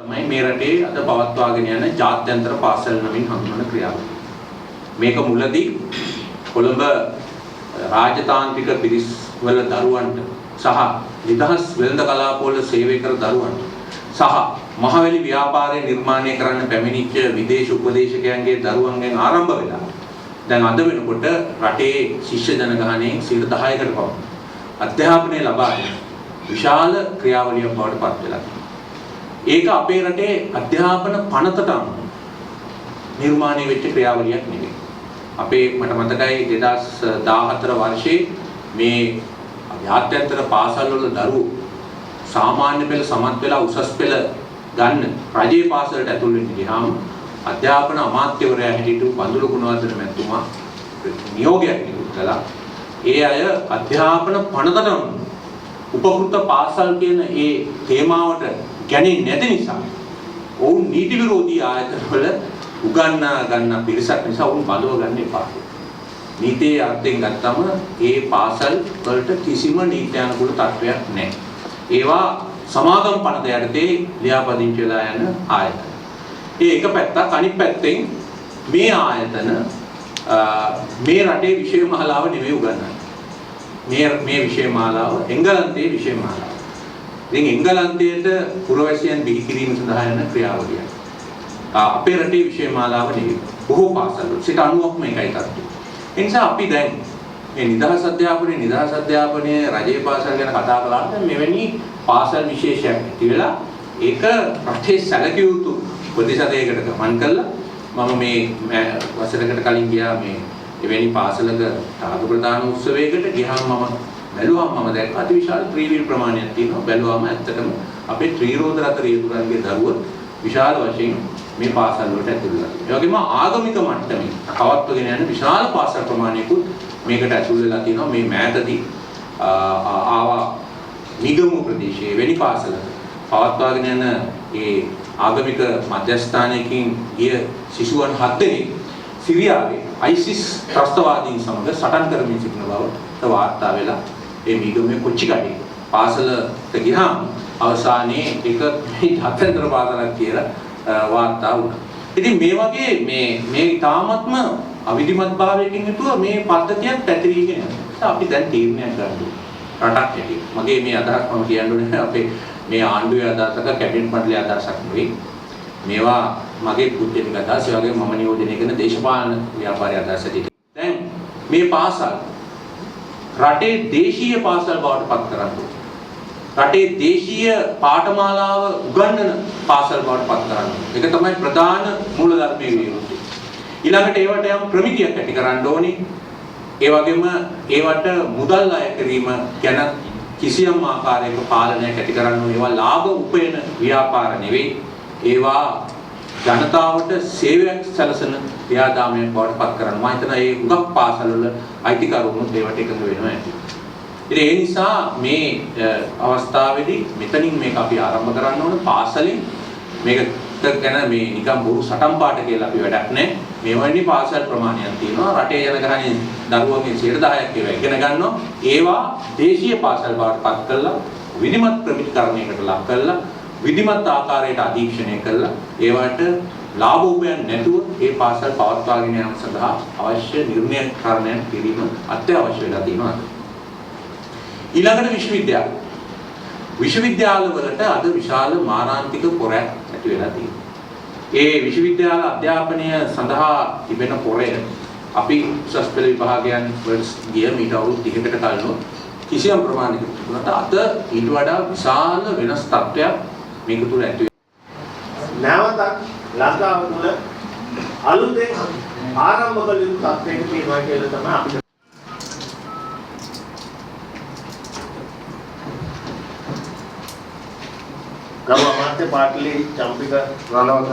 තමයි මේ රටේ අද පවත්වාගෙන යන ජාත්‍යන්තර පාසල් නමින් හඳුන්වන ක්‍රියාවලිය. මේක මුලදී කොළඹ රාජතාන්ත්‍රික පිරිස් වල දරුවන්ට සහ නිදහස් වෙළඳ කලාපවල සේවය කර දරුවන්ට සහ මහවැලි ව්‍යාපාරය නිර්මාණය කරන්න පැමිණිච්ච විදේශ උපදේශකයන්ගේ දරුවන්ගෙන් ආරම්භ වෙලා දැන් අද වෙනකොට රටේ ශිෂ්‍ය ජනගහනයෙන් 10%කට පමණ අධ්‍යාපනය ලබා දෙන විශාල ක්‍රියාවලියක් බවට පත් වෙලා තියෙනවා. ඒක අපේ රටේ අධ්‍යාපන පනතට අනුව නිර්මාණය වෙච්ච ක්‍රියාවලියක් නෙවෙයි. අපේ මට මතකයි 2014 වර්ෂයේ මේ ජාත්‍යන්තර පාසල් වල දරුවෝ සාමාන්‍ය පෙළ සමත් වෙලා උසස් පෙළ ගන්න රජයේ පාසලට ඇතුල් වෙන්න ගියාම අධ්‍යාපන අමාත්‍යවරයා හිටියු බඳුළු ගුණවර්ධන මැතිතුමා නියෝගයක් නිකුත් කළා. ඒ අය අධ්‍යාපන පනතට උපකෘත පාසල් කියන ඒ තේමාවට ගැනෙන්නේ නැති නිසා ඔවුන් නීති විරෝධී ආයතනවල උගන්වා ගන්න පිරිසක් නිසා ඔවුන් බඳව ගන්න එපා. නීතියේ අර්ථයෙන් ගත්තම ඒ පාසල් වලට කිසිම නීත්‍යානුකූල තත්වයක් නැහැ. ඒවා සමාගම් පනත යටතේ ලියාපදිංචි වෙලා යන ආයතන. ඒ එක පැත්තක් අනිත් පැත්තෙන් මේ ආයතන මේ රටේ විෂය මාලාව නෙවෙයි උගන්වන්නේ. මේ විෂය මාලාව එංගලන්තයේ විෂය මාලාව. ඉතින් එංගලන්තයේට පුරවැසියන් බිහි කිරීම සඳහා යන ක්‍රියාවලියක්. අපේ රටේ විෂය මාලාව නෙවෙයි. බොහෝ පාසල්වල 90%ක් මේකයි තත්ත්වය. ඒ නිසා අපි දැන් මේ නිදහස් අධ්‍යාපනයේ රජයේ පාසල් ගැන කතා කළාට මෙවැනි පාසල් විශේෂයක් ඇති වෙලා ඒක රටේ සැලකිය යුතු ප්‍රතිශතයකට ගමන් කළා. මම මේ වසරකට කලින් ගියා මේ එවැනි පාසලක තාග ප්‍රදාන උත්සවයකට ගියාම මම බැලුවාම මම දැක්ක අතිවිශාල ත්‍රිවිල් ප්‍රමාණයක් තියෙනවා. බැලුවාම ඇත්තටම අපේ ත්‍රිරෝද රත රියදුරන්ගේ දරුවෝ විශාල වශයෙන් මේ පාසල් වලට ඇතුළු වෙලා. ඒ වගේම ආගමික මට්ටමින් පවත්වගෙන යන විශාල පාසල් ප්‍රමාණයකුත් මේකට ඇතුළු වෙලා තියෙනවා. මේ මෑතදී ආවා නිගම ප්‍රදේශයේ වෙනි පාසලක පවත්වාගෙන යන ඒ ආගමික මධ්‍යස්ථානයකින් ගිය සිසුවන් 7 දෙනෙක් සිරියාවේ ISIS ත්‍රස්තවාදීන් සමග සටන් කරමින් සිටින බවට වාර්තා වෙලා ඒ නිගමේ කොච්චිකඩේ පාසලට ගියාම අවසානයේ එක ජාත්‍යන්තර පාසලක් කියලා වාර්තා වුණා. ඉතින් මේ වගේ මේ තාමත්ම අවිධිමත් භාවයකින් යුතුව මේ පද්ධතියක් පැතිරීගෙන යනවා. අපි දැන් තීරණයක් ගන්න ඕනේ. රටක් හැටියට. මගේ මේ අදහස් මම කියන්න ඕනේ අපේ මේ ආණ්ඩුවේ අදහසක කැබිනට් මණ්ඩලයේ අදහසක් නෙවෙයි. මේවා මගේ පුද්ගලික අදහස්, ඒ වගේම මම නියෝජනය කරන දේශපාලන ව්‍යාපාරය අදහස් ඇටියට. දැන් මේ පාසල් රටේ දේශීය පාසල් බවට පත් කරන්න ඕනේ. රටේ දේශීය පාඨමාලාව උගන්වන පාසල් බවට පත් කරන්න. ඒක තමයි ප්‍රධාන මූලධර්මයේ විරුද්ධයි. ඊළඟට ඒවට යම් ප්‍රමිතියක් ඇති කරන්න ඕනේ. ඒ වගේම ඒවට මුදල් අය කිරීම ගැන කිසියම් ආකාරයක පාලනයක් ඇති කරන්න ඕනේ. ඒවා ලාභ උපයන ව්‍යාපාර නෙවෙයි. ඒවා ජනතාවට සේවයක් සැලසෙන ක්‍රියාදාමයක් බවට පත් කරන්න. මම හිතනවා මේ උගක් පාසල් වල අයිතිකරුවොත් ඒවට එකඟ වෙනවා ඇති. ඉතින් ඒ නිසා මේ අවස්ථාවේදී මෙතනින් මේක අපි ආරම්භ කරන්න ඕන. පාසලෙන් මේක ගැන මේ නිකම් බොරු සටන් පාට කියලා අපි වැඩක් නැහැ. මෙවැනි පාසල් ප්‍රමාණයක් තියෙනවා. රටේ ජනගහනයේ දරුවන්ගේ 10%ක් ඒවා ඉගෙන ගන්නවා. ඒවා දේශීය පාසල් බවට පත් කරලා විධිමත් ප්‍රමිතිකරණයකට ලක් කරලා විධිමත් ආකාරයට අධීක්ෂණය කරලා ඒවට ලාභ උපයන්නේ නැතුව ඒ පාසල් පවත්වාගෙන යාම සඳහා අවශ්‍ය නිර්ණයකරණයක් කිරීම අත්‍යවශ්‍ය වෙලා තියෙනවා. ඊළඟට විශ්වවිද්‍යාල වලට අද විශාල මාරාන්තික පොරයක් ඇති වෙලා තියෙනවා. ඒ විශ්වවිද්‍යාල අධ්‍යාපනය සඳහා තිබෙන පොරය අපි උසස් පෙළ විභාගයන් වලට ගිය මීට අවුරුදු 30කට කලින් කිසියම් ප්‍රමාණයකට තිබුණාට අද ඊට වඩා විශාල වෙනස් තත්ත්වයක් මේක තුල ඇති වෙනවා. නැවතත් ලංකාව තුළ අලුතෙන් ආරම්භ කළ යුතු තත්ත්වයක තියෙනවා කියලා තමයි අපිට ගෞරව අමාත්‍ය පාටලි චම්පික රණවක